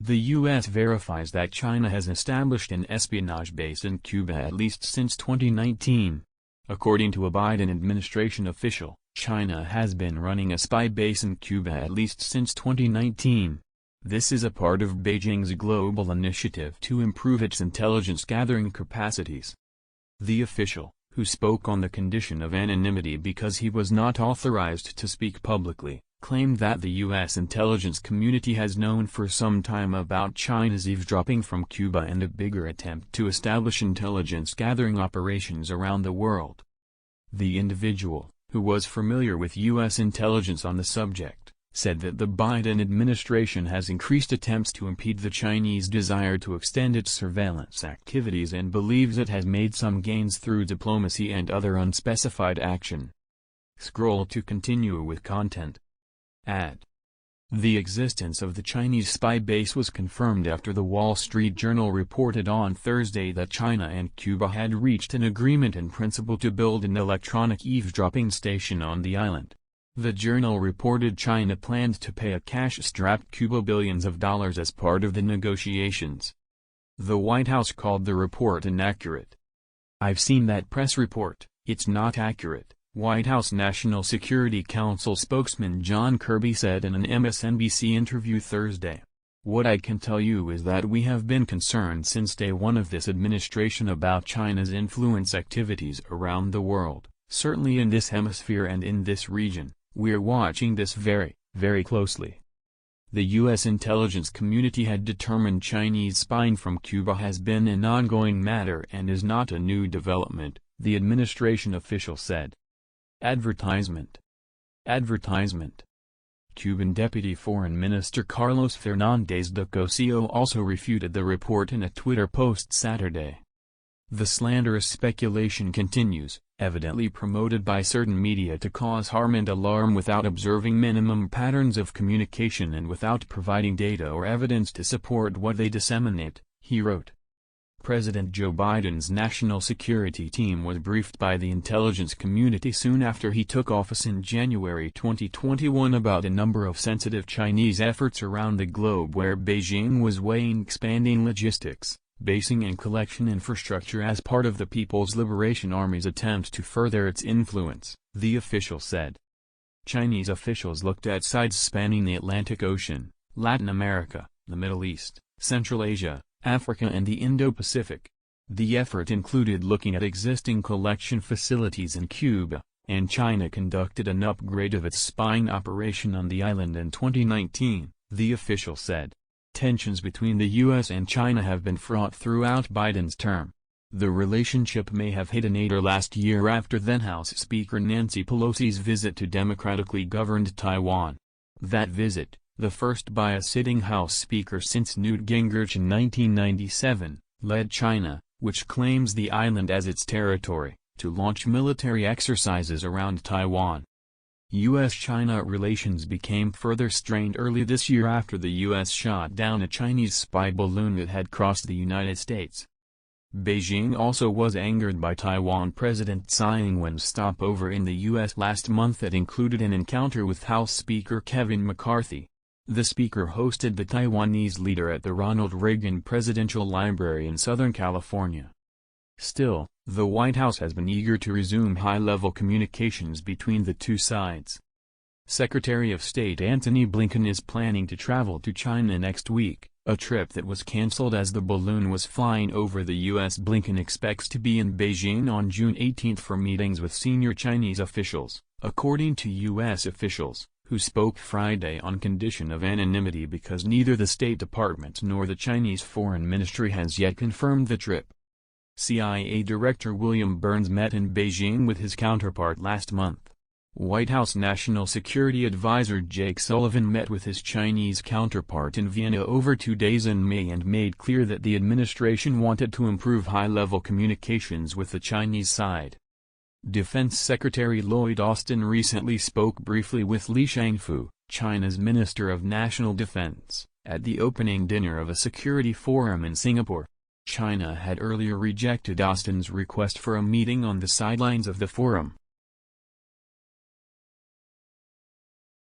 The U.S. verifies that China has established an espionage base in Cuba at least since 2019. According to a Biden administration official, China has been running a spy base in Cuba at least since 2019. This is a part of Beijing's global initiative to improve its intelligence-gathering capacities. The official, who spoke on the condition of anonymity because he was not authorized to speak publicly, claimed that the U.S. intelligence community has known for some time about China's eavesdropping from Cuba and a bigger attempt to establish intelligence-gathering operations around the world. The individual, who was familiar with U.S. intelligence on the subject, said that the Biden administration has increased attempts to impede the Chinese desire to extend its surveillance activities and believes it has made some gains through diplomacy and other unspecified action. Scroll to continue with content. Ad. The existence of the Chinese spy base was confirmed after the Wall Street Journal reported on Thursday that China and Cuba had reached an agreement in principle to build an electronic eavesdropping station on the island. The journal reported China planned to pay a cash-strapped Cuba billions of dollars as part of the negotiations. The White House called the report inaccurate. "I've seen that press report, it's not accurate," White House National Security Council spokesman John Kirby said in an MSNBC interview Thursday. "What I can tell you is that we have been concerned since day one of this administration about China's influence activities around the world, certainly in this hemisphere and in this region. We're watching this very, very closely." The U.S. intelligence community had determined Chinese spying from Cuba has been an ongoing matter and is not a new development, the administration official said. Advertisement. Cuban Deputy Foreign Minister Carlos Fernández de Cosío also refuted the report in a Twitter post Saturday. The slanderous speculation continues, evidently promoted by certain media to cause harm and alarm without observing minimum patterns of communication and without providing data or evidence to support what they disseminate, he wrote. President Joe Biden's national security team was briefed by the intelligence community soon after he took office in January 2021 about a number of sensitive Chinese efforts around the globe where Beijing was weighing expanding logistics, basing and collection infrastructure as part of the People's Liberation Army's attempt to further its influence, the official said. Chinese officials looked at sites spanning the Atlantic Ocean, Latin America, the Middle East, Central Asia, Africa and the Indo-Pacific. The effort included looking at existing collection facilities in Cuba, and China conducted an upgrade of its spying operation on the island in 2019, the official said. Tensions between the U.S. and China have been fraught throughout Biden's term. The relationship may have hit a nadir last year after then-House Speaker Nancy Pelosi's visit to democratically governed Taiwan. That visit, the first by a sitting House Speaker since Newt Gingrich in 1997, led China, which claims the island as its territory, to launch military exercises around Taiwan. U.S.-China relations became further strained early this year after the U.S. shot down a Chinese spy balloon that had crossed the United States. Beijing also was angered by Taiwan President Tsai Ing-wen's stopover in the U.S. last month that included an encounter with House Speaker Kevin McCarthy. The speaker hosted the Taiwanese leader at the Ronald Reagan Presidential Library in Southern California. Still, the White House has been eager to resume high-level communications between the two sides. Secretary of State Antony Blinken is planning to travel to China next week, a trip that was cancelled as the balloon was flying over the U.S. Blinken expects to be in Beijing on June 18 for meetings with senior Chinese officials, according to U.S. officials, who spoke Friday on condition of anonymity because neither the State Department nor the Chinese Foreign Ministry has yet confirmed the trip. CIA Director William Burns met in Beijing with his counterpart last month. White House National Security Advisor Jake Sullivan met with his Chinese counterpart in Vienna over 2 days in May and made clear that the administration wanted to improve high-level communications with the Chinese side. Defense Secretary Lloyd Austin recently spoke briefly with Li Shangfu, China's Minister of National Defense, at the opening dinner of a security forum in Singapore. China had earlier rejected Austin's request for a meeting on the sidelines of the forum.